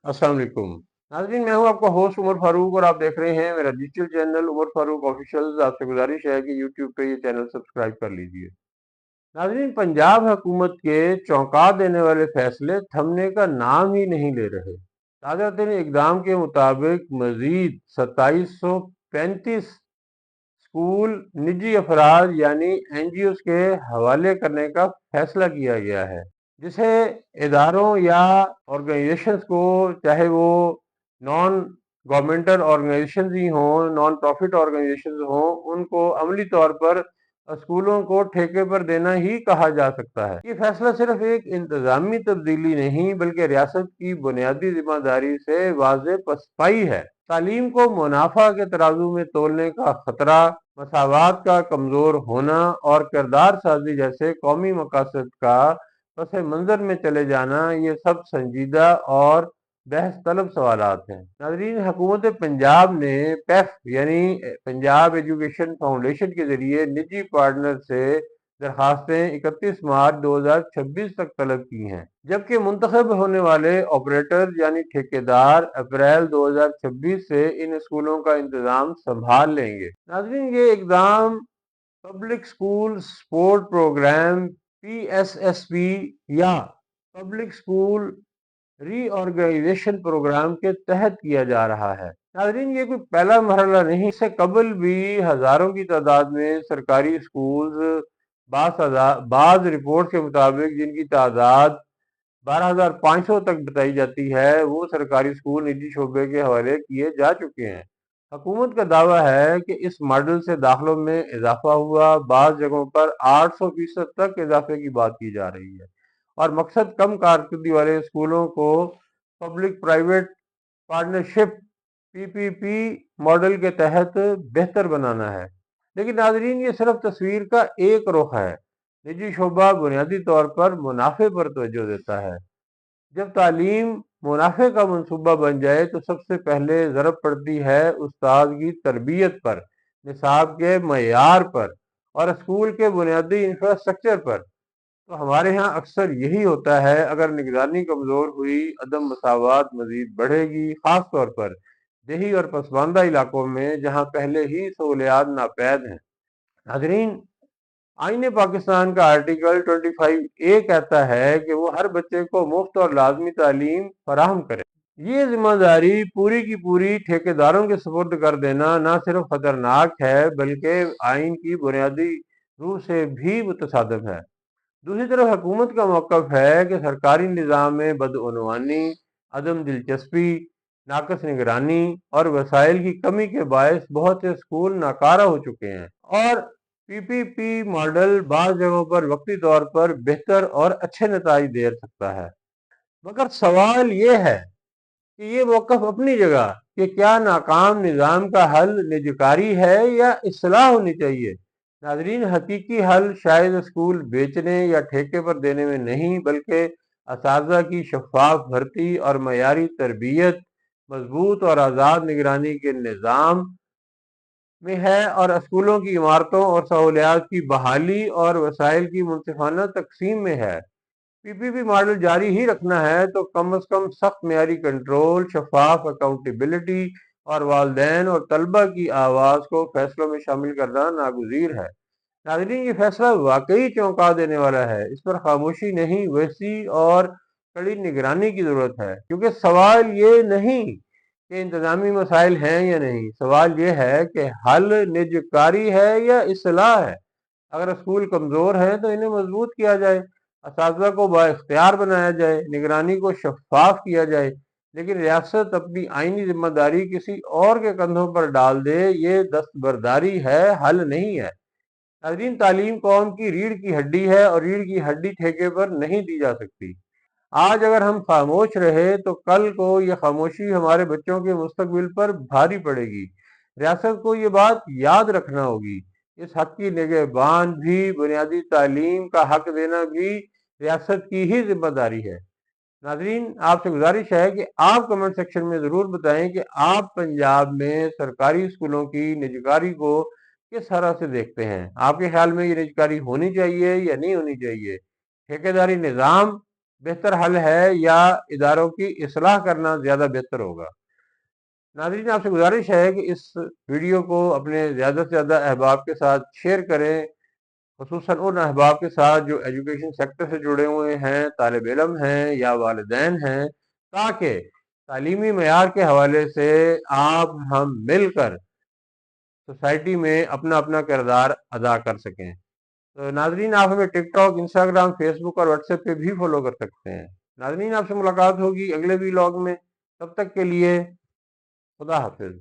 अस्सलाम वालेकुम नाज़रीन, मैं हूं आपका होस्ट उमर फारूक और आप देख रहे हैं मेरा digital channel Umar Farooq official. आपसे गुजारिश है कि यूट्यूब पे ये चैनल सब्सक्राइब कर लीजिए। नाज़रीन, पंजाब हुकूमत के चौंका देने वाले फैसले थमने का नाम ही नहीं ले रहे। ताज़ा तरीन इकदाम के मुताबिक मजीद 2735 स्कूल निजी अफराद यानी एनजीओ के हवाले करने का फैसला किया गया है, जिसे इदारों या ऑर्गेनाइजेशंस को, चाहे वो नॉन गवर्नमेंटल ऑर्गेनाइजेशंस ही हों, नॉन प्रॉफिट ऑर्गेनाइजेशंस हों, उनको अमली तौर पर स्कूलों को ठेके पर देना ही कहा जा सकता है। ये फैसला सिर्फ एक इंतजामी तब्दीली नहीं बल्कि रियासत की बुनियादी जिम्मेदारी से वाज़ेह पसपाई है। तालीम को मुनाफा के तराजू में तोलने का खतरा, मसावात का कमजोर होना और किरदार साजी जैसे कौमी मकासद का पस मंजर में चले जाना, ये सब संजीदा और बहस तलब सवालात हैं। नाज़रीन, हुकूमत पंजाब ने पेफ यानी पंजाब एजुकेशन फाउंडेशन के जरिए निजी पार्टनर से दरखास्तें 31 मार्च 2026 तक तलब की हैं, जबकि मुंतखब होने वाले ऑपरेटर यानी ठेकेदार अप्रैल 2026 से इन स्कूलों का इंतजाम संभाल लेंगे। नाज़रीन, ये इकदाम public school support program PSSP या पब्लिक स्कूल रीऑर्गेनाइजेशन प्रोग्राम के तहत किया जा रहा है। नाज़रीन, ये कोई पहला मरहला नहीं, इससे कबल भी हजारों की तादाद में सरकारी स्कूल्स, बाज रिपोर्ट के मुताबिक जिनकी तादाद 12,500 तक बताई जाती है, वो सरकारी स्कूल निजी शोबे के हवाले किए जा चुके हैं। हुकूमत का दावा है कि इस मॉडल से दाखिलों में इजाफा हुआ, बाज़ जगहों पर 800% तक इजाफे की बात की जा रही है, और मकसद कम कारकर्दगी वाले स्कूलों को public private partnership PPP model के तहत बेहतर बनाना है। लेकिन नाजरीन, ये सिर्फ तस्वीर का एक रुख है। निजी शोबा बुनियादी तौर पर मुनाफे पर तवज्जो देता है। जब तालीम मुनाफे का मंसूबा बन जाए तो सबसे पहले ज़रूरत पड़ती है उस्ताद की तरबियत पर, निसाब के मयार पर और स्कूल के बुनियादी इंफ्रास्ट्रक्चर पर। तो हमारे यहाँ अक्सर यही होता है। अगर निगरानी कमज़ोर हुई, अदम मसावत मज़ीद बढ़ेगी, ख़ास तौर पर देही और पसमानदा इलाकों में जहाँ पहले ही सहूलियात नापैद हैं। नाज़रीन, आईने पाकिस्तान का आर्टिकल 25A कहता है कि वो हर बच्चे को मुफ्त और लाजमी तालीम फराहम करे। ये जिम्मेदारी पूरी की पूरी ठेकेदारों के सुपुर्द कर देना न सिर्फ खतरनाक है बल्कि आइन की बुनियादी रूह से भी मुतसादिम है। दूसरी तरफ हुकूमत का मौक़िफ़ है कि सरकारी निज़ाम में बदउनवानी, अदम दिलचस्पी, नाकस निगरानी और वसाइल की कमी के बायस बहुत से स्कूल नाकारा हो चुके हैं, और PPP मॉडल बाज़ जगहों पर वक्ती तौर पर बेहतर और अच्छे नताइज दे सकता है। मगर सवाल ये है कि ये मौक़िफ़ अपनी जगह कि क्या नाकाम निज़ाम का हल निजकारी है या इस्लाह होनी चाहिए। नाज़रीन, हकीकी हल शायद स्कूल बेचने या ठेके पर देने में नहीं बल्कि असातिज़ा की शफ़ाफ भर्ती और मयारी तरबियत, मजबूत और आज़ाद निगरानी के निज़ाम में है, और स्कूलों की इमारतों और सहूलियात की बहाली और वसाइल की मुनसिफाना तकसीम में है। PPP मॉडल जारी ही रखना है तो कम अज कम सख्त मेयारी कंट्रोल, शफाफ अकाउंटेबिलिटी और वालदेन और तलबा की आवाज़ को फैसलों में शामिल करना नागुज़ीर है। नाज़रीन, ये फैसला वाकई चौंका देने वाला है। इस पर खामोशी नहीं, वैसी और कड़ी निगरानी की ज़रूरत है, क्योंकि सवाल ये नहीं कि इंतज़ामी मसाइल हैं या नहीं, सवाल ये है कि हल निजकारी है या इसलाह है। अगर स्कूल कमज़ोर हैं तो इन्हें मजबूत किया जाए, असातिज़ा को बाइख्तियार बनाया जाए, निगरानी को शफ़ाफ किया जाए, लेकिन रियासत अपनी आइनी जिम्मेदारी किसी और के कंधों पर डाल दे, ये दस्तबरदारी है, हल नहीं है। नाज़रीन, तालीम कौम की रीढ़ की हड्डी है और रीढ़ की हड्डी ठेके पर नहीं दी जा सकती। आज अगर हम खामोश रहे तो कल को ये खामोशी हमारे बच्चों के मुस्तकबिल पर भारी पड़ेगी। रियासत को ये बात याद रखना होगी। इस हक की निगहबान भी, बुनियादी तालीम का हक देना भी रियासत की ही जिम्मेदारी है। नाज़रीन, आपसे गुजारिश है कि आप कमेंट सेक्शन में ज़रूर बताएं कि आप पंजाब में सरकारी स्कूलों की निजकारी को किस तरह से देखते हैं। आपके ख्याल में ये निजकारी होनी चाहिए या नहीं होनी चाहिए? ठेकेदारी निज़ाम बेहतर हल है या इदारों की इस्लाह करना ज़्यादा बेहतर होगा? नाज़रीन, आपसे गुजारिश है कि इस वीडियो को अपने ज़्यादा से ज़्यादा अहबाब के साथ शेयर करें, खुसूसन उन अहबाब के साथ जो एजुकेशन सेक्टर से जुड़े हुए हैं, तालिब इल्म हैं या वालिदैन हैं, ताकि तालीमी मयार के हवाले से आप हम मिलकर सोसाइटी में अपना अपना किरदार अदा कर सकें। तो नाज़रीन, आप हमें टिकटॉक, इंस्टाग्राम, फेसबुक और व्हाट्सएप पे भी फॉलो कर सकते हैं। नाज़रीन, आपसे मुलाकात होगी अगले वीलॉग में। तब तक के लिए खुदा हाफिज।